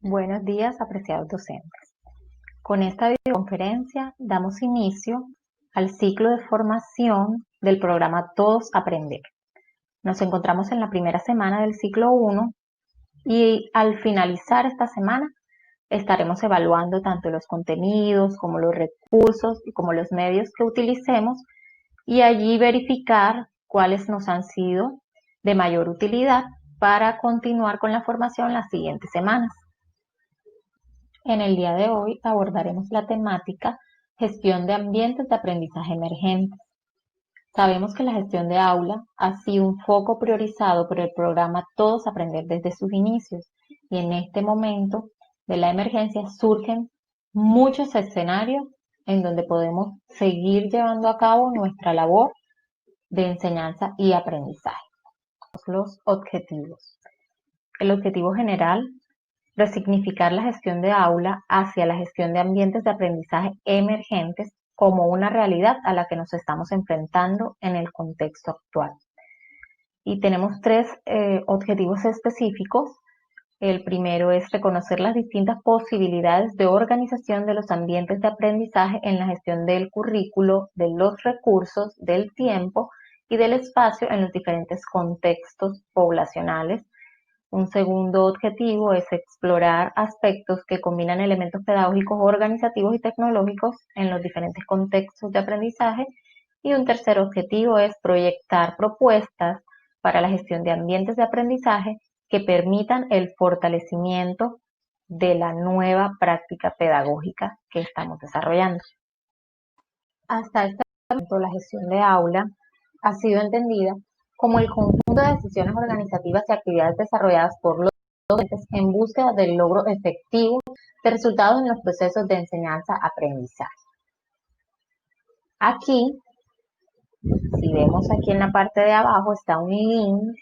Buenos días, apreciados docentes. Con esta videoconferencia damos inicio al ciclo de formación del programa Todos Aprender. Nos encontramos en la primera semana del ciclo 1 y al finalizar esta semana estaremos evaluando tanto los contenidos como los recursos y como los medios que utilicemos y allí verificar cuáles nos han sido de mayor utilidad para continuar con la formación las siguientes semanas. En el día de hoy abordaremos la temática gestión de ambientes de aprendizaje emergentes. Sabemos que la gestión de aula ha sido un foco priorizado por el programa Todos Aprender desde sus inicios y en este momento de la emergencia surgen muchos escenarios en donde podemos seguir llevando a cabo nuestra labor de enseñanza y aprendizaje. Los objetivos. El objetivo general: resignificar la gestión de aula hacia la gestión de ambientes de aprendizaje emergentes como una realidad a la que nos estamos enfrentando en el contexto actual. Y tenemos tres objetivos específicos. El primero es reconocer las distintas posibilidades de organización de los ambientes de aprendizaje en la gestión del currículo, de los recursos, del tiempo y del espacio en los diferentes contextos poblacionales. Un segundo objetivo es explorar aspectos que combinan elementos pedagógicos, organizativos y tecnológicos en los diferentes contextos de aprendizaje. Y un tercer objetivo es proyectar propuestas para la gestión de ambientes de aprendizaje que permitan el fortalecimiento de la nueva práctica pedagógica que estamos desarrollando. Hasta este momento, la gestión de aula ha sido entendida como el conjunto de decisiones organizativas y actividades desarrolladas por los docentes en búsqueda del logro efectivo de resultados en los procesos de enseñanza-aprendizaje. Aquí, si vemos aquí en la parte de abajo, está un link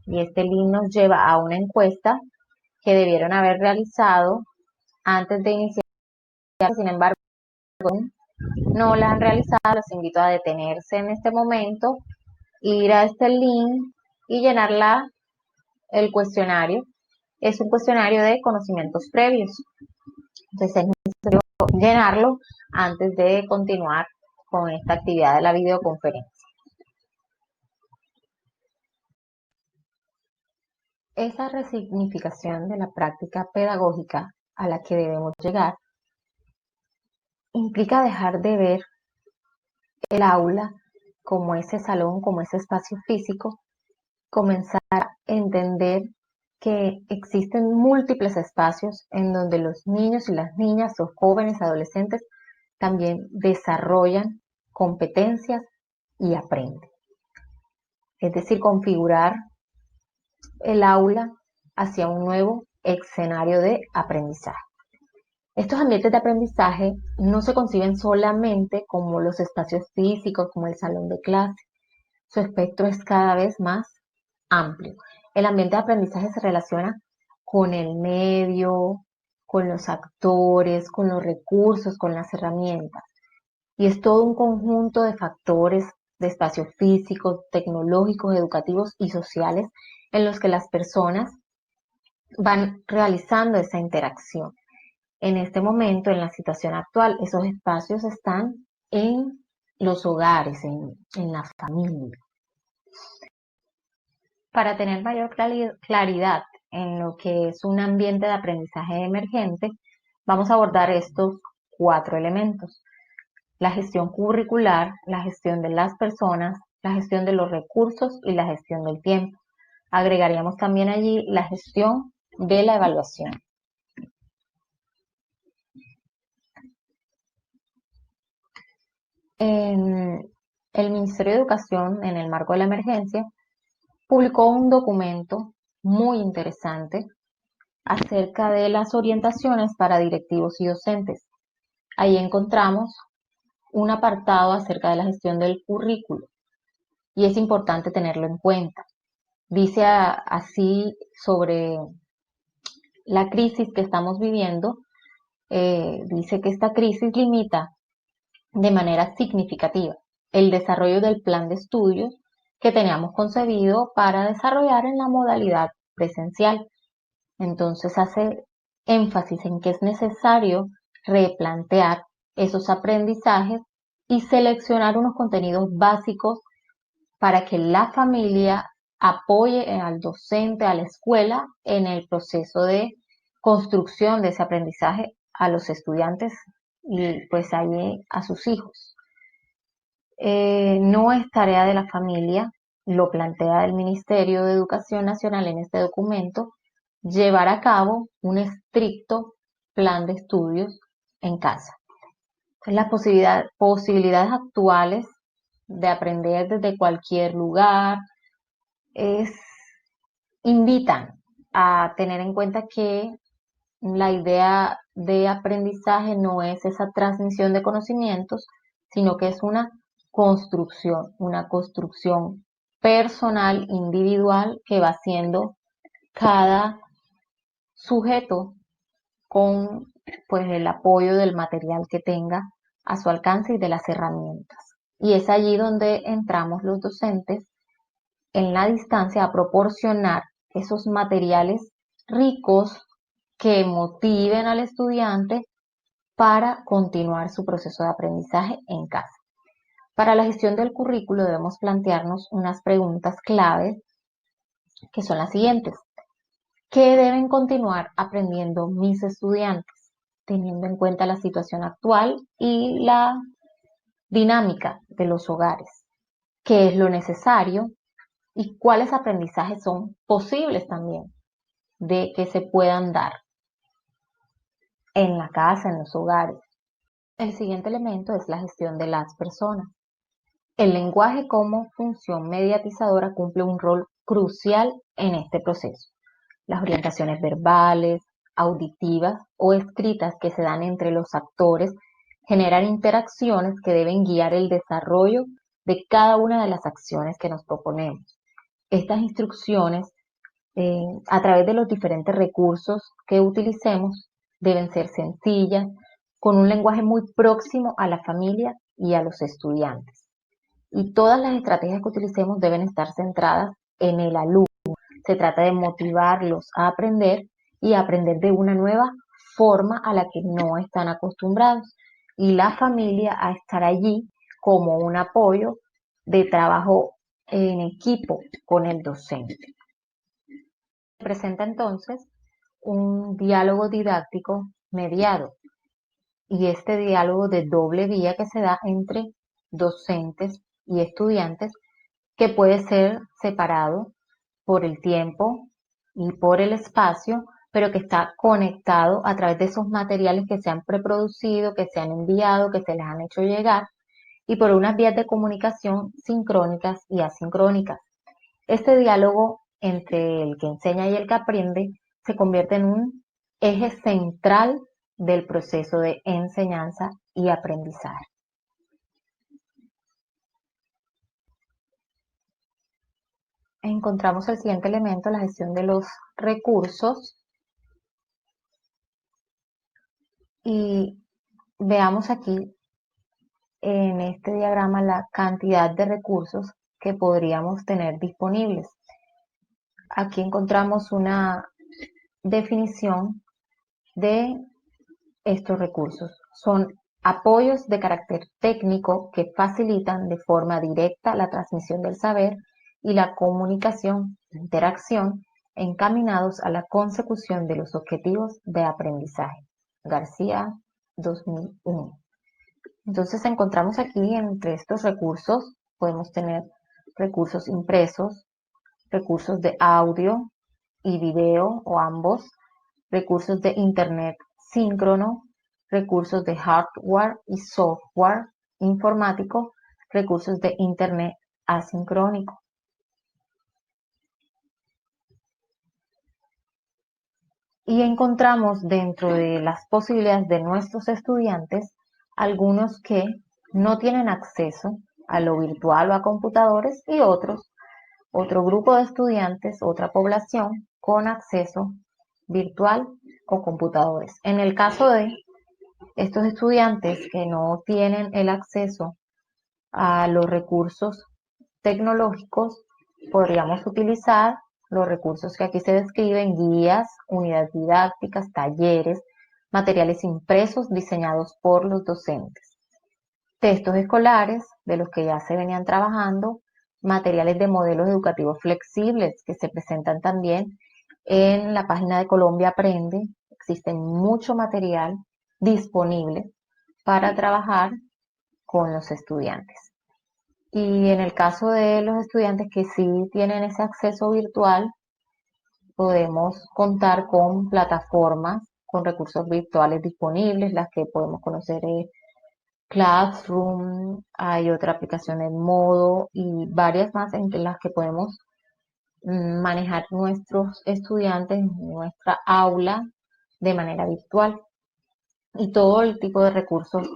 y este link nos lleva a una encuesta que debieron haber realizado antes de iniciar. Sin embargo, no la han realizado. Los invito a detenerse en este momento, ir a este link y llenar el cuestionario. Es un cuestionario de conocimientos previos. Entonces es necesario llenarlo antes de continuar con esta actividad de la videoconferencia. Esa resignificación de la práctica pedagógica a la que debemos llegar implica dejar de ver el aula como ese salón, como ese espacio físico, comenzar a entender que existen múltiples espacios en donde los niños y las niñas, los jóvenes, adolescentes, también desarrollan competencias y aprenden. Es decir, configurar el aula hacia un nuevo escenario de aprendizaje. Estos ambientes de aprendizaje no se conciben solamente como los espacios físicos, como el salón de clase. Su espectro es cada vez más amplio. El ambiente de aprendizaje se relaciona con el medio, con los actores, con los recursos, con las herramientas. Y es todo un conjunto de factores, de espacios físicos, tecnológicos, educativos y sociales en los que las personas van realizando esa interacción. En este momento, en la situación actual, esos espacios están en los hogares, en la familia. Para tener mayor claridad en lo que es un ambiente de aprendizaje emergente, vamos a abordar estos 4 elementos: la gestión curricular, la gestión de las personas, la gestión de los recursos y la gestión del tiempo. Agregaríamos también allí la gestión de la evaluación. El Ministerio de Educación, en el marco de la emergencia, publicó un documento muy interesante acerca de las orientaciones para directivos y docentes. Ahí encontramos un apartado acerca de la gestión del currículo y es importante tenerlo en cuenta. Dice así sobre la crisis que estamos viviendo, dice que esta crisis limita de manera significativa el desarrollo del plan de estudios que teníamos concebido para desarrollar en la modalidad presencial. Entonces hace énfasis en que es necesario replantear esos aprendizajes y seleccionar unos contenidos básicos para que la familia apoye al docente, a la escuela, en el proceso de construcción de ese aprendizaje a los estudiantes y pues allí a sus hijos. No es tarea de la familia, lo plantea el Ministerio de Educación Nacional en este documento, llevar a cabo un estricto plan de estudios en casa. Entonces, las posibilidades actuales de aprender desde cualquier lugar invitan a tener en cuenta que la idea de aprendizaje no es esa transmisión de conocimientos, sino que es una construcción personal, individual, que va haciendo cada sujeto con pues el apoyo del material que tenga a su alcance y de las herramientas. Y es allí donde entramos los docentes en la distancia a proporcionar esos materiales ricos que motiven al estudiante para continuar su proceso de aprendizaje en casa. Para la gestión del currículo debemos plantearnos unas preguntas claves que son las siguientes. ¿Qué deben continuar aprendiendo mis estudiantes? Teniendo en cuenta la situación actual y la dinámica de los hogares. ¿Qué es lo necesario? ¿Y cuáles aprendizajes son posibles también de que se puedan dar en la casa, en los hogares? El siguiente elemento es la gestión de las personas. El lenguaje como función mediatizadora cumple un rol crucial en este proceso. Las orientaciones verbales, auditivas o escritas que se dan entre los actores generan interacciones que deben guiar el desarrollo de cada una de las acciones que nos proponemos. Estas instrucciones, a través de los diferentes recursos que utilicemos, deben ser sencillas, con un lenguaje muy próximo a la familia y a los estudiantes. Y todas las estrategias que utilicemos deben estar centradas en el alumno. Se trata de motivarlos a aprender y aprender de una nueva forma a la que no están acostumbrados. Y la familia a estar allí como un apoyo de trabajo en equipo con el docente. Se presenta entonces un diálogo didáctico mediado y este diálogo de doble vía que se da entre docentes y estudiantes, que puede ser separado por el tiempo y por el espacio, pero que está conectado a través de esos materiales que se han preproducido, que se han enviado, que se les han hecho llegar, y por unas vías de comunicación sincrónicas y asincrónicas. Este diálogo entre el que enseña y el que aprende se convierte en un eje central del proceso de enseñanza y aprendizaje. Encontramos el siguiente elemento, la gestión de los recursos, y veamos aquí en este diagrama la cantidad de recursos que podríamos tener disponibles. Aquí encontramos una definición de estos recursos. Son apoyos de carácter técnico que facilitan de forma directa la transmisión del saber y la comunicación, interacción, encaminados a la consecución de los objetivos de aprendizaje. García, 2001. Entonces encontramos aquí entre estos recursos, podemos tener recursos impresos, recursos de audio y video o ambos, recursos de internet síncrono, recursos de hardware y software informático, recursos de internet asincrónico. Y encontramos dentro de las posibilidades de nuestros estudiantes algunos que no tienen acceso a lo virtual o a computadores y otro grupo de estudiantes, otra población con acceso virtual o computadores. En el caso de estos estudiantes que no tienen el acceso a los recursos tecnológicos, podríamos utilizar los recursos que aquí se describen: guías, unidades didácticas, talleres, materiales impresos diseñados por los docentes, textos escolares de los que ya se venían trabajando, materiales de modelos educativos flexibles que se presentan también en la página de Colombia Aprende. Existe mucho material disponible para trabajar con los estudiantes. Y en el caso de los estudiantes que sí tienen ese acceso virtual, podemos contar con plataformas, con recursos virtuales disponibles. Las que podemos conocer es Classroom, hay otra aplicación en Modo y varias más entre las que podemos manejar nuestros estudiantes en nuestra aula de manera virtual. Y todo el tipo de recursos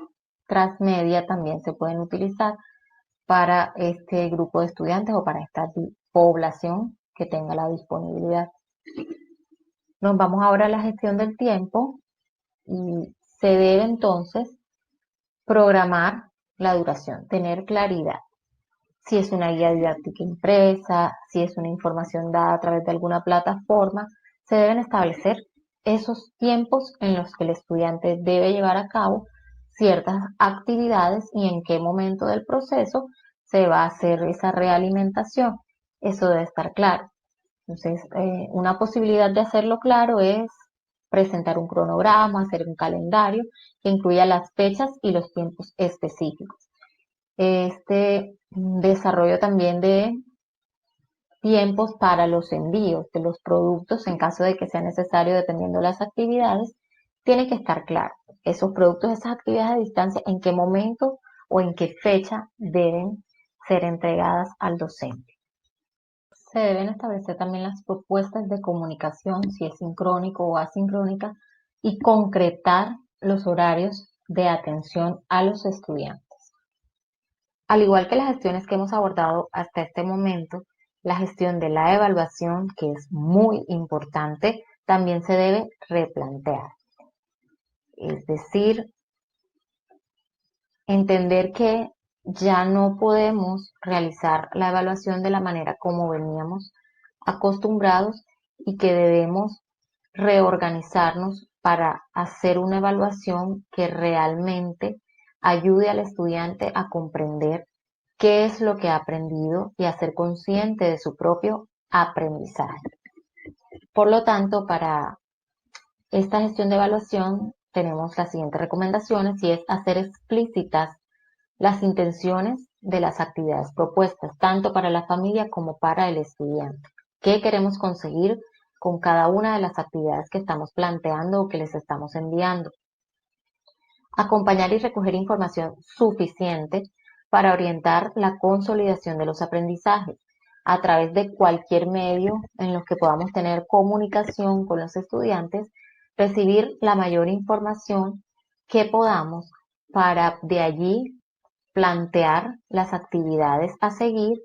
transmedia también se pueden utilizar para este grupo de estudiantes o para esta población que tenga la disponibilidad. Nos vamos ahora a la gestión del tiempo y se debe entonces programar la duración, tener claridad. Si es una guía didáctica impresa, si es una información dada a través de alguna plataforma, se deben establecer esos tiempos en los que el estudiante debe llevar a cabo ciertas actividades y en qué momento del proceso se va a hacer esa realimentación. Eso debe estar claro. Entonces, una posibilidad de hacerlo claro es presentar un cronograma, hacer un calendario que incluya las fechas y los tiempos específicos. Este desarrollo también de tiempos para los envíos de los productos en caso de que sea necesario dependiendo de las actividades, tiene que estar claro. Esos productos, esas actividades a distancia, en qué momento o en qué fecha deben ser entregadas al docente. Se deben establecer también las propuestas de comunicación, si es sincrónico o asincrónica, y concretar los horarios de atención a los estudiantes. Al igual que las gestiones que hemos abordado hasta este momento, la gestión de la evaluación, que es muy importante, también se debe replantear. Es decir, entender que ya no podemos realizar la evaluación de la manera como veníamos acostumbrados y que debemos reorganizarnos para hacer una evaluación que realmente ayude al estudiante a comprender qué es lo que ha aprendido y a ser consciente de su propio aprendizaje. Por lo tanto, para esta gestión de evaluación tenemos las siguientes recomendaciones y es hacer explícitas las intenciones de las actividades propuestas, tanto para la familia como para el estudiante. ¿Qué queremos conseguir con cada una de las actividades que estamos planteando o que les estamos enviando? Acompañar y recoger información suficiente para orientar la consolidación de los aprendizajes a través de cualquier medio en los que podamos tener comunicación con los estudiantes, recibir la mayor información que podamos para de allí plantear las actividades a seguir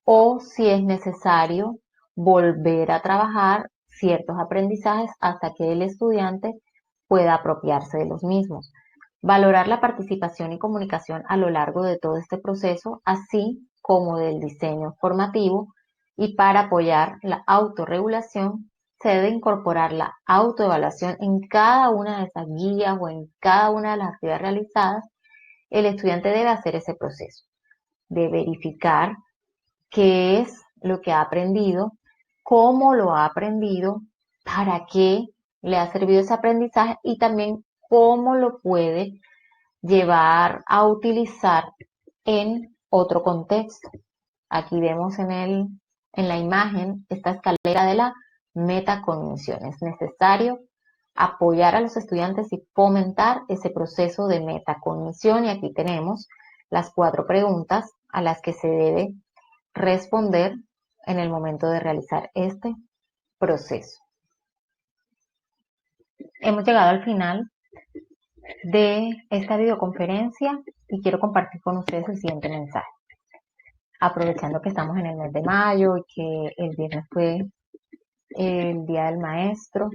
o, si es necesario, volver a trabajar ciertos aprendizajes hasta que el estudiante pueda apropiarse de los mismos. Valorar la participación y comunicación a lo largo de todo este proceso, así como del diseño formativo, y para apoyar la autorregulación se debe incorporar la autoevaluación en cada una de esas guías o en cada una de las actividades realizadas. El estudiante debe hacer ese proceso de verificar qué es lo que ha aprendido, cómo lo ha aprendido, para qué le ha servido ese aprendizaje y también cómo lo puede llevar a utilizar en otro contexto. Aquí vemos en la imagen esta escalera de la metacognición. Es necesario apoyar a los estudiantes y fomentar ese proceso de metacognición. Y aquí tenemos las 4 preguntas a las que se debe responder en el momento de realizar este proceso. Hemos llegado al final de esta videoconferencia y quiero compartir con ustedes el siguiente mensaje. Aprovechando que estamos en el mes de mayo y que el viernes fue el Día del Maestro,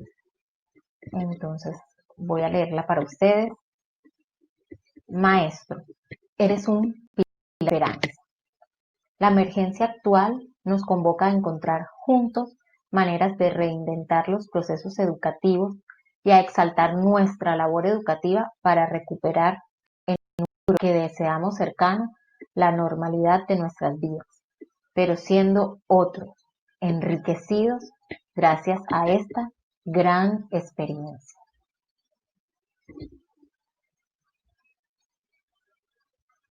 entonces voy a leerla para ustedes. Maestro, eres un pilar de esperanza. La emergencia actual nos convoca a encontrar juntos maneras de reinventar los procesos educativos y a exaltar nuestra labor educativa para recuperar lo que deseamos cercano, la normalidad de nuestras vidas, pero siendo otros, enriquecidos gracias a esta gran experiencia.